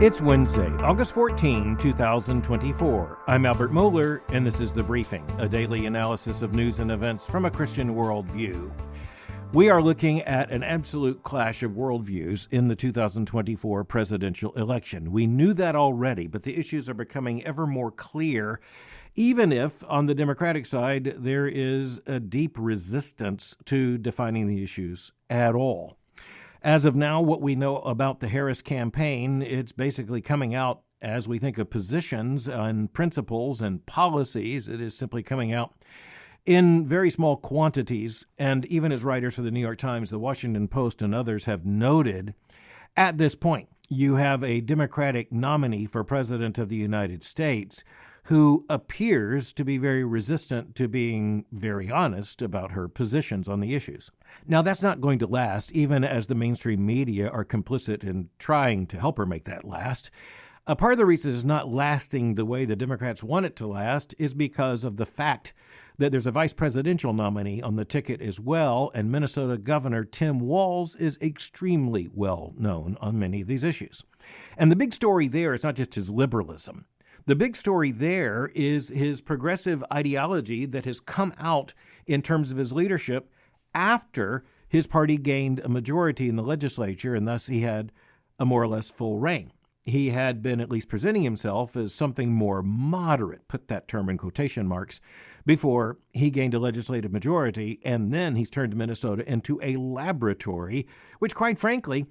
It's Wednesday, August 14, 2024. I'm Albert Mohler, and this is The Briefing, a daily analysis of news and events from a Christian worldview. We are looking at an absolute clash of worldviews in the 2024 presidential election. We knew that already, but the issues are becoming ever more clear, even if, on the Democratic side, there is a deep resistance to defining the issues at all. As of now, what we know about the Harris campaign, it's basically coming out as we think of positions and principles and policies. It is simply coming out in very small quantities. And even as writers for the New York Times, the Washington Post, and others have noted, at this point, you have a Democratic nominee for President of the United States who appears to be very resistant to being very honest about her positions on the issues. Now, that's not going to last, even as the mainstream media are complicit in trying to help her make that last. A part of the reason it's not lasting the way the Democrats want it to last is because of the fact that there's a vice presidential nominee on the ticket as well, and Minnesota Governor Tim Walz is extremely well known on many of these issues. And the big story there is not just his liberalism. The big story there is his progressive ideology that has come out in terms of his leadership after his party gained a majority in the legislature, and thus he had a more or less full reign. He had been at least presenting himself as something more moderate, put that term in quotation marks, before he gained a legislative majority, and then he's turned Minnesota into a laboratory, which, quite frankly,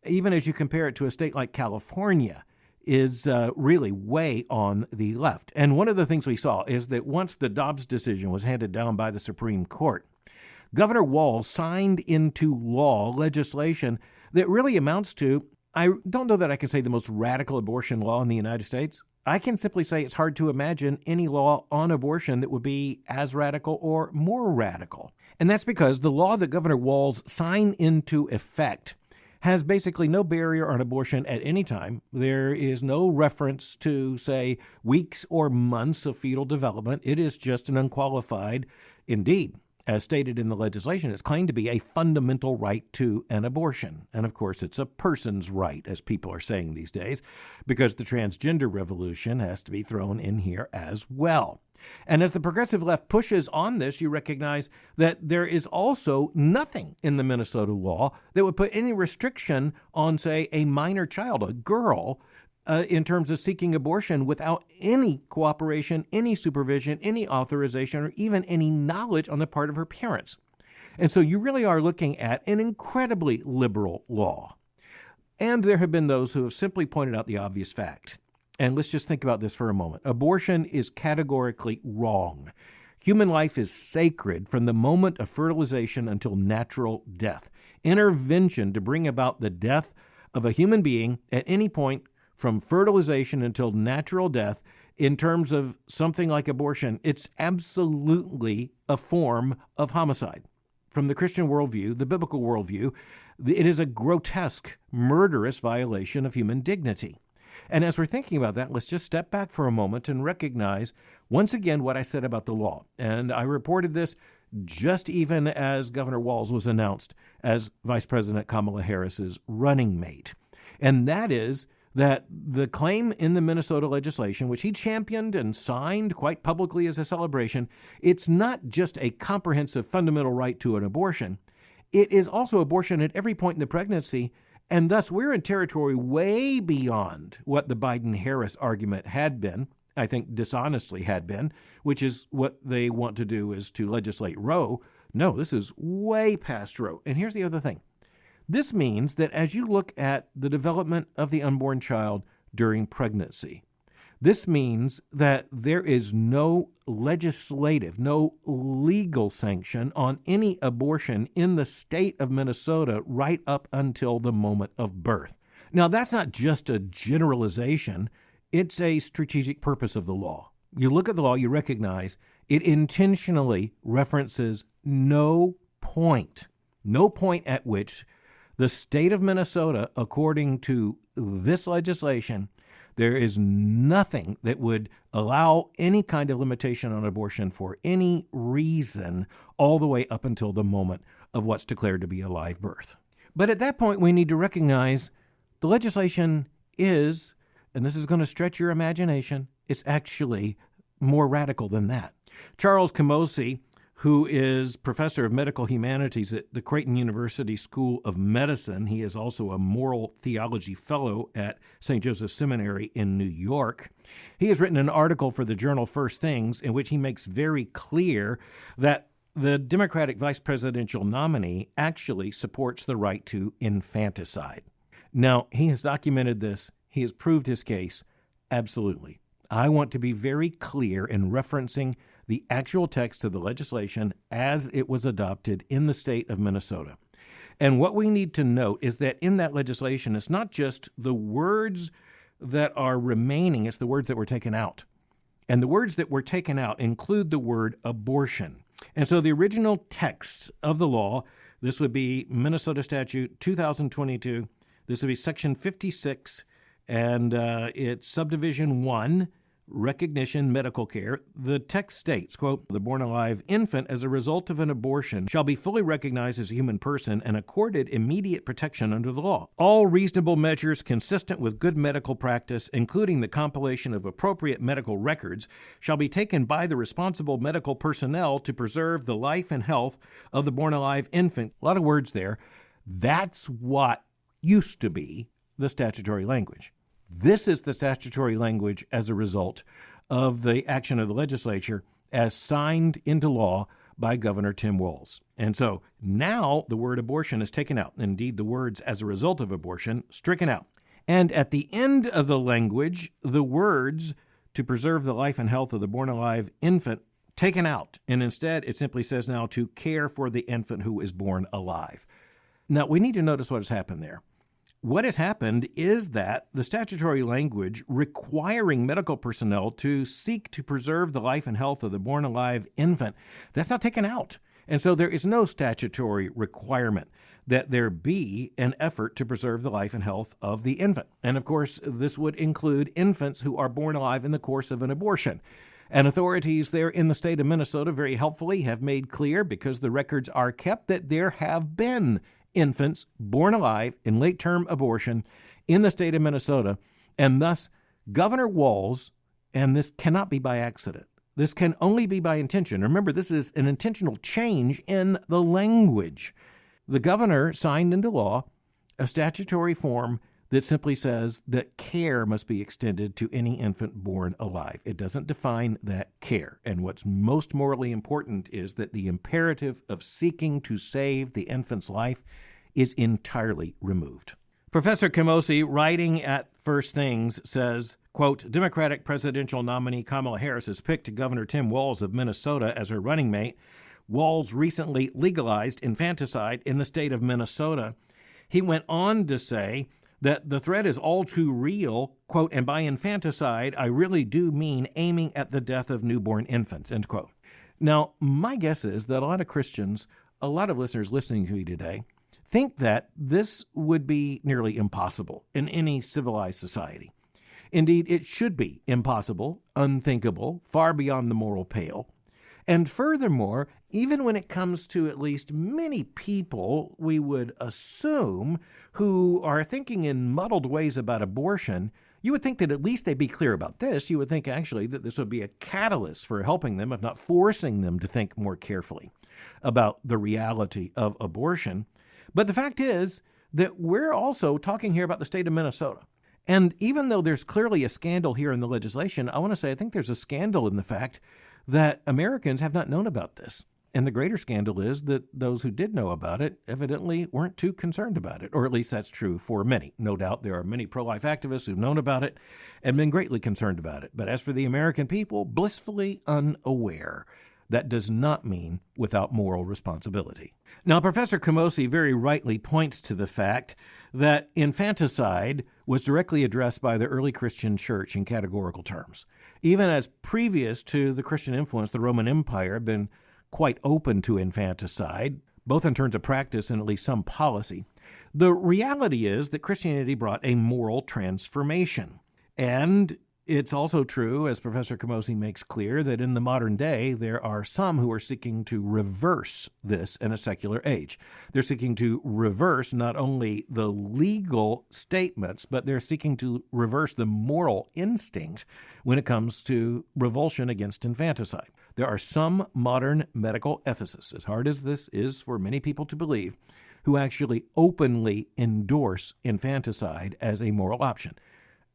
even as you compare it to a state like California, is really way on the left. And one of the things we saw is that once the Dobbs decision was handed down by the Supreme Court, Governor Walz signed into law legislation that really amounts to, I don't know that I can say the most radical abortion law in the United States. I can simply say it's hard to imagine any law on abortion that would be as radical or more radical. And that's because the law that Governor Walz signed into effect has basically no barrier on abortion at any time. There is no reference to, say, weeks or months of fetal development. It is just an unqualified, indeed, as stated in the legislation, it's claimed to be a fundamental right to an abortion. And of course, it's a person's right, as people are saying these days, because the transgender revolution has to be thrown in here as well. And as the progressive left pushes on this, you recognize that there is also nothing in the Minnesota law that would put any restriction on, say, a minor child, a girl, in terms of seeking abortion without any cooperation, any supervision, any authorization, or even any knowledge on the part of her parents. And so you really are looking at an incredibly liberal law. And there have been those who have simply pointed out the obvious fact. And let's just think about this for a moment. Abortion is categorically wrong. Human life is sacred from the moment of fertilization until natural death. Intervention to bring about the death of a human being at any point from fertilization until natural death, in terms of something like abortion, it's absolutely a form of homicide. From the Christian worldview, the biblical worldview, it is a grotesque, murderous violation of human dignity. And as we're thinking about that, let's just step back for a moment and recognize, once again, what I said about the law. And I reported this just even as Governor Walz was announced as Vice President Kamala Harris's running mate. And that is that the claim in the Minnesota legislation, which he championed and signed quite publicly as a celebration, it's not just a comprehensive fundamental right to an abortion. It is also abortion at every point in the pregnancy. And thus, we're in territory way beyond what the Biden-Harris argument had been, I think dishonestly had been, which is what they want to do is to legislate Roe. No, this is way past Roe. And here's the other thing. This means that as you look at the development of the unborn child during pregnancy, this means that there is no legislative, no legal sanction on any abortion in the state of Minnesota right up until the moment of birth. Now, that's not just a generalization. It's a strategic purpose of the law. You look at the law, you recognize it intentionally references no point at which the state of Minnesota, according to this legislation, there is nothing that would allow any kind of limitation on abortion for any reason all the way up until the moment of what's declared to be a live birth. But at that point, we need to recognize the legislation is and this is going to stretch your imagination, it's actually more radical than that. Charles Camosy, who is professor of medical humanities at the Creighton University School of Medicine. He is also a moral theology fellow at St. Joseph's Seminary in New York. He has written an article for the journal First Things in which he makes very clear that the Democratic vice presidential nominee actually supports the right to infanticide. Now, he has documented this. He has proved his case. Absolutely. I want to be very clear in referencing the actual text of the legislation as it was adopted in the state of Minnesota. And what we need to note is that in that legislation, it's not just the words that are remaining, it's the words that were taken out. And the words that were taken out include the word abortion. And so the original text of the law, this would be Minnesota Statute 2022, this would be Section 56, and it's Subdivision 1, Recognition, medical care. The text states, quote, "The born alive infant as a result of an abortion shall be fully recognized as a human person and accorded immediate protection under the law. All reasonable measures consistent with good medical practice, including the compilation of appropriate medical records, shall be taken by the responsible medical personnel to preserve the life and health of the born alive infant." A lot of words there. That's what used to be the statutory language. This is the statutory language as a result of the action of the legislature as signed into law by Governor Tim Walz. And so now the word abortion is taken out. Indeed, the words as a result of abortion stricken out. And at the end of the language, the words to preserve the life and health of the born alive infant taken out. And instead, it simply says now to care for the infant who is born alive. Now, we need to notice what has happened there. What has happened is that the statutory language requiring medical personnel to seek to preserve the life and health of the born alive infant, that's not taken out. And so there is no statutory requirement that there be an effort to preserve the life and health of the infant. And of course, this would include infants who are born alive in the course of an abortion. And authorities there in the state of Minnesota very helpfully have made clear, because the records are kept, that there have been infants born alive in late-term abortion in the state of Minnesota. And thus, Governor Walz, and this cannot be by accident, this can only be by intention. Remember, this is an intentional change in the language. The governor signed into law a statutory form that simply says that care must be extended to any infant born alive. It doesn't define that care. And what's most morally important is that the imperative of seeking to save the infant's life is entirely removed. Professor Camosy, writing at First Things, says, quote, "Democratic presidential nominee Kamala Harris has picked Governor Tim Walz of Minnesota as her running mate. Walz recently legalized infanticide in the state of Minnesota." He went on to say that the threat is all too real, quote, "and by infanticide, I really do mean aiming at the death of newborn infants," end quote. Now, my guess is that a lot of Christians, a lot of listeners listening to me today, think that this would be nearly impossible in any civilized society. Indeed, it should be impossible, unthinkable, far beyond the moral pale. And furthermore, even when it comes to at least many people, we would assume, who are thinking in muddled ways about abortion, you would think that at least they'd be clear about this. You would think actually that this would be a catalyst for helping them, if not forcing them to think more carefully about the reality of abortion. But the fact is that we're also talking here about the state of Minnesota. And even though there's clearly a scandal here in the legislation, I want to say I think there's a scandal in the fact that Americans have not known about this. And the greater scandal is that those who did know about it evidently weren't too concerned about it, or at least that's true for many. No doubt there are many pro-life activists who've known about it and been greatly concerned about it. But as for the American people, blissfully unaware. That does not mean without moral responsibility. Now, Professor Camosy very rightly points to the fact that infanticide was directly addressed by the early Christian church in categorical terms. Even as previous to the Christian influence, the Roman Empire had been quite open to infanticide, both in terms of practice and at least some policy. The reality is that Christianity brought a moral transformation. And It's also true, as Professor Camosy makes clear, that in the modern day, there are some who are seeking to reverse this in a secular age. They're seeking to reverse not only the legal statements, but they're seeking to reverse the moral instinct when it comes to revulsion against infanticide. There are some modern medical ethicists, as hard as this is for many people to believe, who actually openly endorse infanticide as a moral option.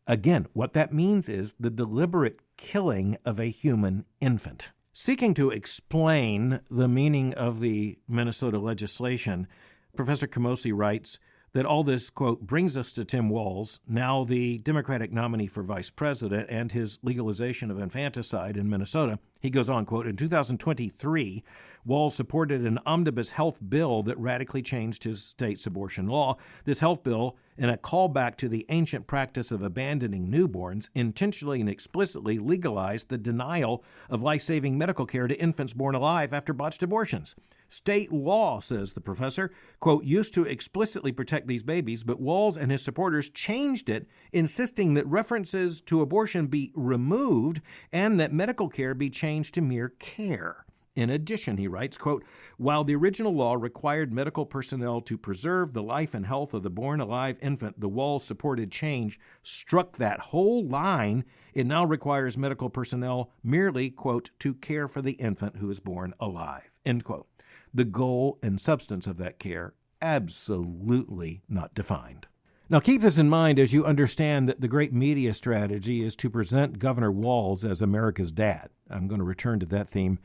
Again, what that means is the deliberate killing of a human infant. Seeking to explain the meaning of the Minnesota legislation, Professor Camosy writes that all this, quote, brings us to Tim Walz, now the Democratic nominee for vice president, and his legalization of infanticide in Minnesota. He goes on, quote, in 2023, Walz supported an omnibus health bill that radically changed his state's abortion law. This health bill, in a callback to the ancient practice of abandoning newborns, intentionally and explicitly legalized the denial of life-saving medical care to infants born alive after botched abortions. State law, says the professor, quote, used to explicitly protect these babies, but Walz and his supporters changed it, insisting that references to abortion be removed and that medical care be changed to mere care. In addition, he writes, quote, while the original law required medical personnel to preserve the life and health of the born alive infant, the Walz-supported change struck that whole line. It now requires medical personnel merely, quote, to care for the infant who is born alive, end quote. The goal and substance of that care absolutely not defined. Now, keep this in mind as you understand that the great media strategy is to present Governor Walz as America's dad. I'm going to return to that theme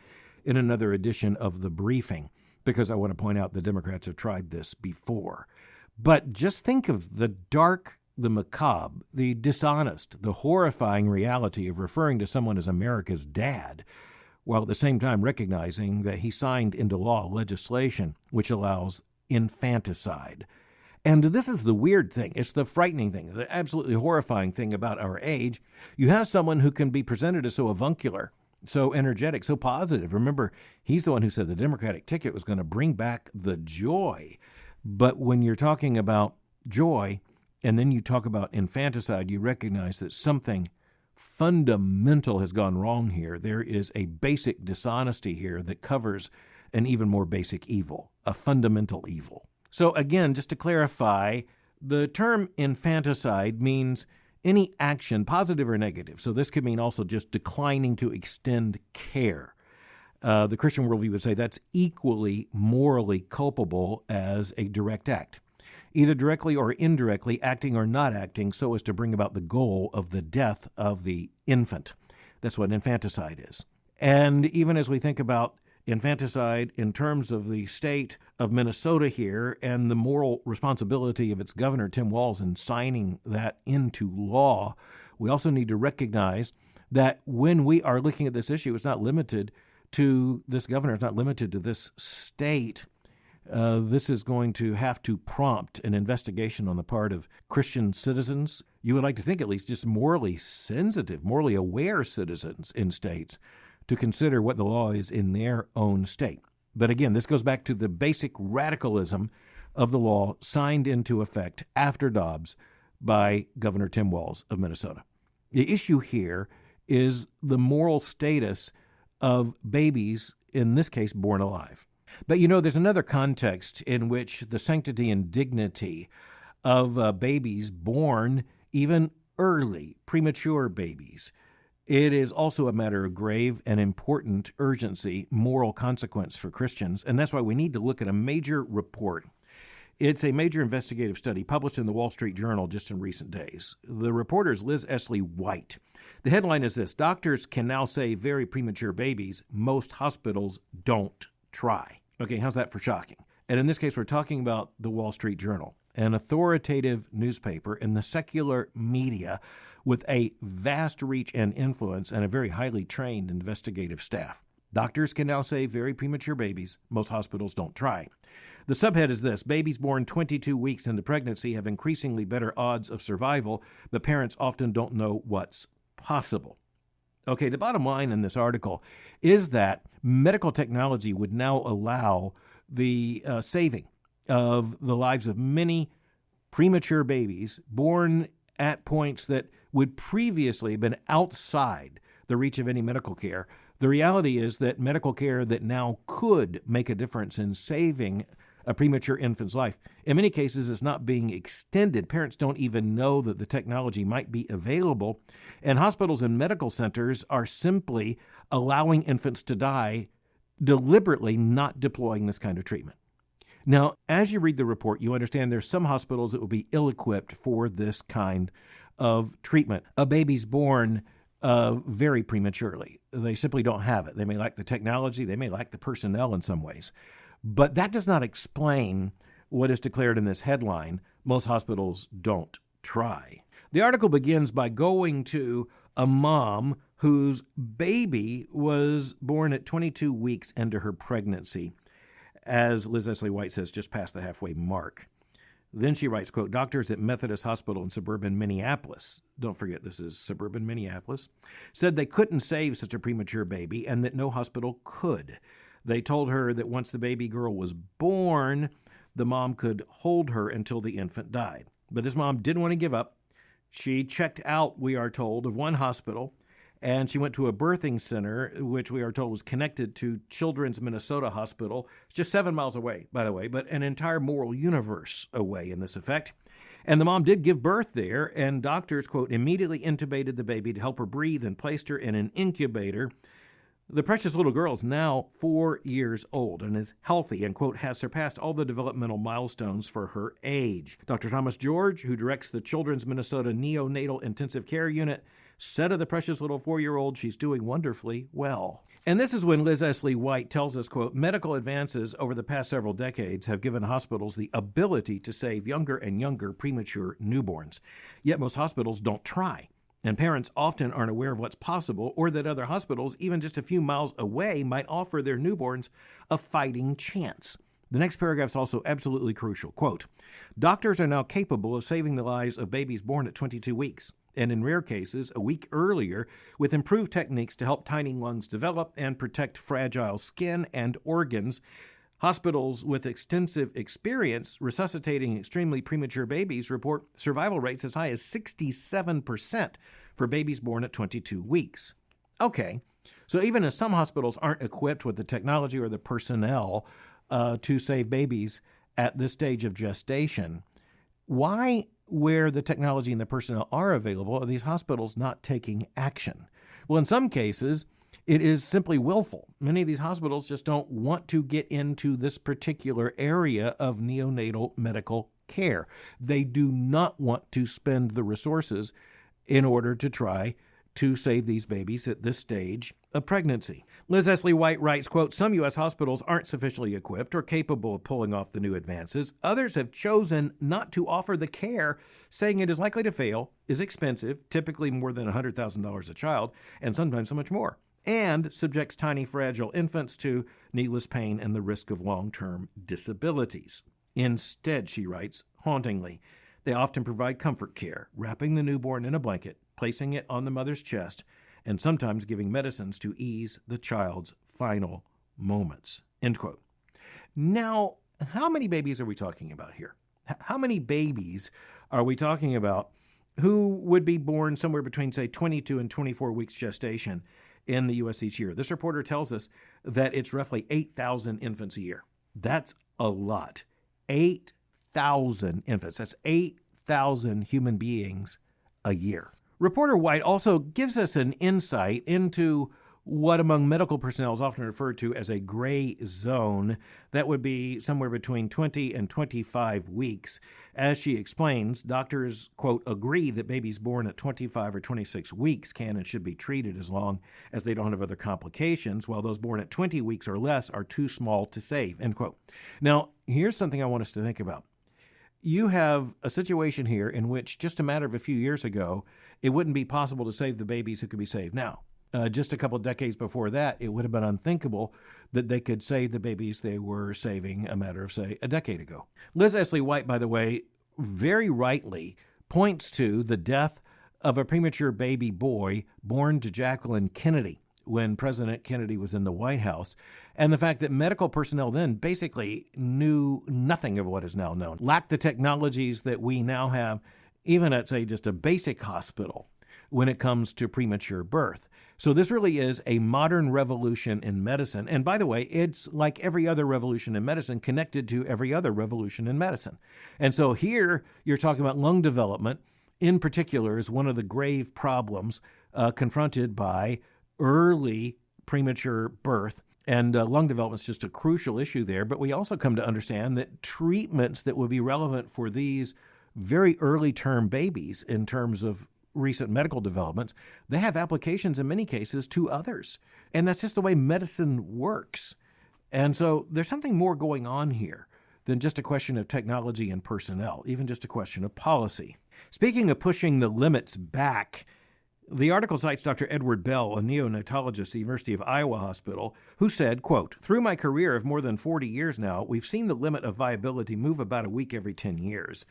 in another edition of The Briefing, because I want to point out the Democrats have tried this before. But just think of the dark, the macabre, the dishonest, the horrifying reality of referring to someone as America's dad, while at the same time recognizing that he signed into law legislation which allows infanticide. And this is the weird thing. It's the frightening thing, the absolutely horrifying thing about our age. You have someone who can be presented as so avuncular, so energetic, so positive. Remember, he's the one who said the Democratic ticket was going to bring back the joy. But when you're talking about joy and then you talk about infanticide, you recognize that something fundamental has gone wrong here. There is a basic dishonesty here that covers an even more basic evil, a fundamental evil. So again, just to clarify, the term infanticide means any action, positive or negative. So this could mean also just declining to extend care. The Christian worldview would say that's equally morally culpable as a direct act, either directly or indirectly, acting or not acting so as to bring about the goal of the death of the infant. That's what infanticide is. And even as we think about infanticide in terms of the state of Minnesota here and the moral responsibility of its governor, Tim Walz, in signing that into law, we also need to recognize that when we are looking at this issue, it's not limited to this governor, it's not limited to this state. This is going to have to prompt an investigation on the part of Christian citizens. You would like to think at least just morally sensitive, morally aware citizens in states to consider what the law is in their own state. But again, this goes back to the basic radicalism of the law signed into effect after Dobbs by Governor Tim Walz of Minnesota. The issue here is the moral status of babies, in this case, born alive. But there's another context in which the sanctity and dignity of babies born even early, premature babies, it is also a matter of grave and important urgency, moral consequence for Christians, and that's why we need to look at a major report. It's a major investigative study published in the Wall Street Journal just in recent days. The reporter is Liz Essley Whyte. The headline is this: doctors can now save very premature babies. Most hospitals don't try. Okay, how's that for shocking? And in this case, we're talking about the Wall Street Journal, an authoritative newspaper in the secular media with a vast reach and influence and a very highly trained investigative staff. Doctors can now save very premature babies. Most hospitals don't try. The subhead is this: babies born 22 weeks into pregnancy have increasingly better odds of survival, but parents often don't know what's possible. Okay, the bottom line in this article is that medical technology would now allow the saving of the lives of many premature babies born at points that would previously have been outside the reach of any medical care. The reality is that medical care that now could make a difference in saving a premature infant's life, in many cases, is not being extended. Parents don't even know that the technology might be available, and hospitals and medical centers are simply allowing infants to die, deliberately not deploying this kind of treatment. Now, as you read the report, you understand there's some hospitals that will be ill-equipped for this kind of treatment. A baby's born very prematurely. They simply don't have it. They may lack the technology. They may lack the personnel in some ways. But that does not explain what is declared in this headline: most hospitals don't try. The article begins by going to a mom whose baby was born at 22 weeks into her pregnancy, as Liz Essley Whyte says, just past the halfway mark. Then she writes, quote, doctors at Methodist Hospital in suburban Minneapolis, don't forget this is suburban Minneapolis, said they couldn't save such a premature baby and that no hospital could. They told her that once the baby girl was born, the mom could hold her until the infant died. But this mom didn't want to give up. She checked out, we are told, of one hospital, and she went to a birthing center, which we are told was connected to Children's Minnesota Hospital, just 7 miles away, by the way, but an entire moral universe away in this effect. And the mom did give birth there, and doctors, quote, immediately intubated the baby to help her breathe and placed her in an incubator. The precious little girl is now 4 years old and is healthy and, quote, has surpassed all the developmental milestones for her age. Dr. Thomas George, who directs the Children's Minnesota Neonatal Intensive Care Unit, said of the precious little 4-year-old, she's doing wonderfully well. And this is when Liz Essley Whyte tells us, quote, medical advances over the past several decades have given hospitals the ability to save younger and younger premature newborns. Yet most hospitals don't try. And parents often aren't aware of what's possible or that other hospitals, even just a few miles away, might offer their newborns a fighting chance. The next paragraph is also absolutely crucial. Quote, doctors are now capable of saving the lives of babies born at 22 weeks, and in rare cases, a week earlier, with improved techniques to help tiny lungs develop and protect fragile skin and organs. Hospitals with extensive experience resuscitating extremely premature babies report survival rates as high as 67% for babies born at 22 weeks. Okay, so even as some hospitals aren't equipped with the technology or the personnel to save babies at this stage of gestation, why, where the technology and the personnel are available, are these hospitals not taking action? Well, in some cases, it is simply willful. Many of these hospitals just don't want to get into this particular area of neonatal medical care. They do not want to spend the resources in order to try to save these babies at this stage of pregnancy. Liz Essley Whyte writes, quote, some U.S. hospitals aren't sufficiently equipped or capable of pulling off the new advances. Others have chosen not to offer the care, saying it is likely to fail, is expensive, typically more than $100,000 a child, and sometimes so much more, and subjects tiny, fragile infants to needless pain and the risk of long-term disabilities. Instead, she writes, hauntingly, they often provide comfort care, wrapping the newborn in a blanket, placing it on the mother's chest, and sometimes giving medicines to ease the child's final moments. End quote. Now, how many babies are we talking about here? How many babies are we talking about who would be born somewhere between, say, 22 and 24 weeks gestation in the U.S. each year? This reporter tells us that it's roughly 8,000 infants a year. That's a lot. 8,000 infants. That's 8,000 human beings a year. Reporter Whyte also gives us an insight into what among medical personnel is often referred to as a gray zone. That would be somewhere between 20 and 25 weeks. As she explains, doctors, quote, agree that babies born at 25 or 26 weeks can and should be treated as long as they don't have other complications, while those born at 20 weeks or less are too small to save, end quote. Now, here's something I want us to think about. You have a situation here in which just a matter of a few years ago, it wouldn't be possible to save the babies who could be saved now. Just a couple of decades before that, it would have been unthinkable that they could save the babies they were saving a matter of, say, a decade ago. Liz Essley Whyte, by the way, very rightly points to the death of a premature baby boy born to Jacqueline Kennedy when President Kennedy was in the White House, and the fact that medical personnel then basically knew nothing of what is now known, lacked the technologies that we now have even at, say, just a basic hospital when it comes to premature birth. So this really is a modern revolution in medicine. And by the way, it's like every other revolution in medicine connected to every other revolution in medicine. And so here you're talking about lung development in particular is one of the grave problems confronted by early premature birth. And lung development is just a crucial issue there. But we also come to understand that treatments that would be relevant for these very early term babies in terms of recent medical developments, they have applications in many cases to others. And that's just the way medicine works. And so there's something more going on here than just a question of technology and personnel, even just a question of policy. Speaking of pushing the limits back, the article cites Dr. Edward Bell, a neonatologist at the University of Iowa Hospital, who said, quote, "Through my career of more than 40 years now, we've seen the limit of viability move about a week every 10 years.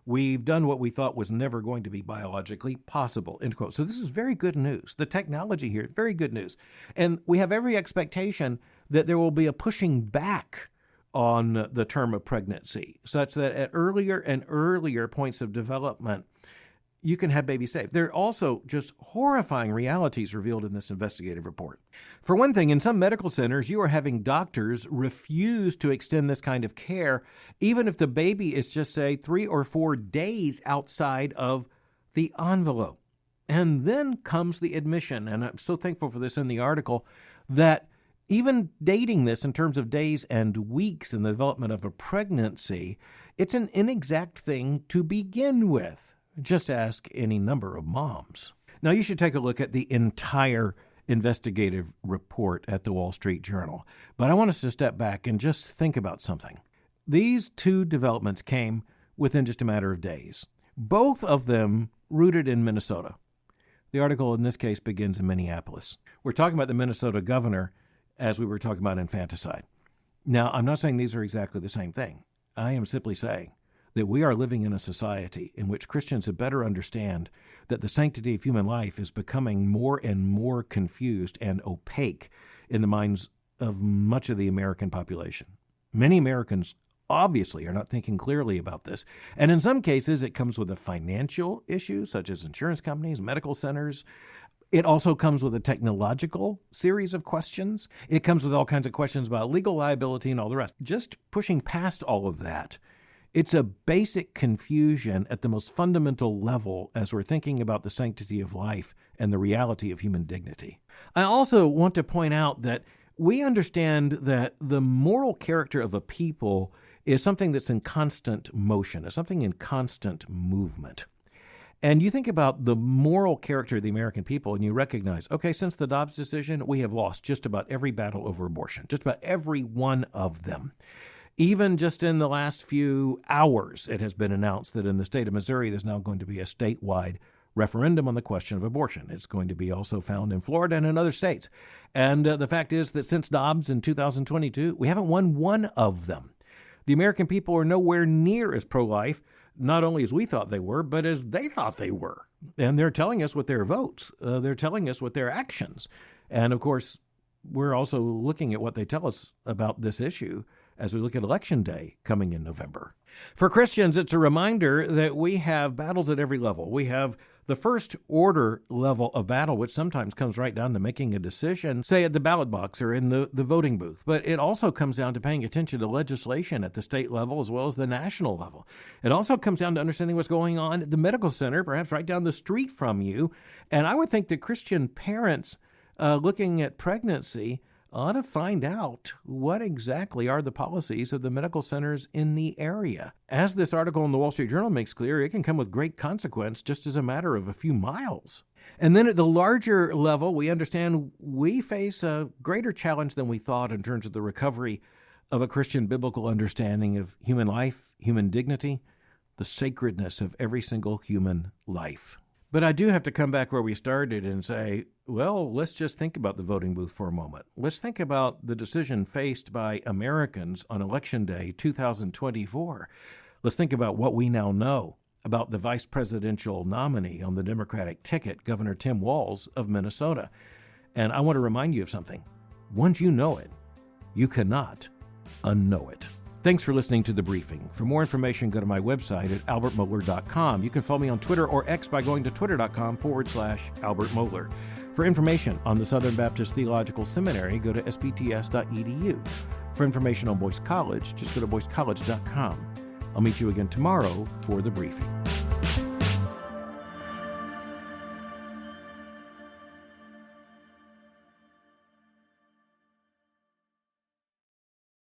We've done what we thought was never going to be biologically possible," end quote. So this is very good news. The technology here, very good news. And we have every expectation that there will be a pushing back on the term of pregnancy, such that at earlier and earlier points of development, you can have babies saved. There are also just horrifying realities revealed in this investigative report. For one thing, in some medical centers, you are having doctors refuse to extend this kind of care, even if the baby is just, say, 3 or 4 days outside of the envelope. And then comes the admission, and I'm so thankful for this in the article, that even dating this in terms of days and weeks in the development of a pregnancy, it's an inexact thing to begin with. Just ask any number of moms. Now, you should take a look at the entire investigative report at the Wall Street Journal. But I want us to step back and just think about something. These two developments came within just a matter of days, both of them rooted in Minnesota. The article in this case begins in Minneapolis. We're talking about the Minnesota governor as we were talking about infanticide. Now, I'm not saying these are exactly the same thing. I am simply saying that we are living in a society in which Christians had better understand that the sanctity of human life is becoming more and more confused and opaque in the minds of much of the American population. Many Americans obviously are not thinking clearly about this. And in some cases, it comes with a financial issue, such as insurance companies, medical centers. It also comes with a technological series of questions. It comes with all kinds of questions about legal liability and all the rest. Just pushing past all of that, it's a basic confusion at the most fundamental level as we're thinking about the sanctity of life and the reality of human dignity. I also want to point out that we understand that the moral character of a people is something that's in constant motion, is something in constant movement. And you think about the moral character of the American people and you recognize, okay, since the Dobbs decision, we have lost just about every battle over abortion, just about every one of them. Even just in the last few hours, it has been announced that in the state of Missouri, there's now going to be a statewide referendum on the question of abortion. It's going to be also found in Florida and in other states. And the fact is that since Dobbs in 2022, we haven't won one of them. The American people are nowhere near as pro-life, not only as we thought they were, but as they thought they were. And they're telling us with their votes. They're telling us with their actions. And of course, we're also looking at what they tell us about this issue as we look at Election Day coming in November. For Christians, it's a reminder that we have battles at every level. We have the first order level of battle, which sometimes comes right down to making a decision, say at the ballot box or in the voting booth. But it also comes down to paying attention to legislation at the state level as well as the national level. It also comes down to understanding what's going on at the medical center, perhaps right down the street from you. And I would think that Christian parents looking at pregnancy ought to find out what exactly are the policies of the medical centers in the area. As this article in the Wall Street Journal makes clear, it can come with great consequence just as a matter of a few miles. And then at the larger level, we understand we face a greater challenge than we thought in terms of the recovery of a Christian biblical understanding of human life, human dignity, the sacredness of every single human life. But I do have to come back where we started and say, well, let's just think about the voting booth for a moment. Let's think about the decision faced by Americans on Election Day 2024. Let's think about what we now know about the vice presidential nominee on the Democratic ticket, Governor Tim Walz of Minnesota. And I want to remind you of something. Once you know it, you cannot unknow it. Thanks for listening to The Briefing. For more information, go to my website at albertmohler.com. You can follow me on Twitter or X by going to twitter.com/Albert Mohler. For information on the Southern Baptist Theological Seminary, go to sbts.edu. For information on Boyce College, just go to boycecollege.com. I'll meet you again tomorrow for The Briefing.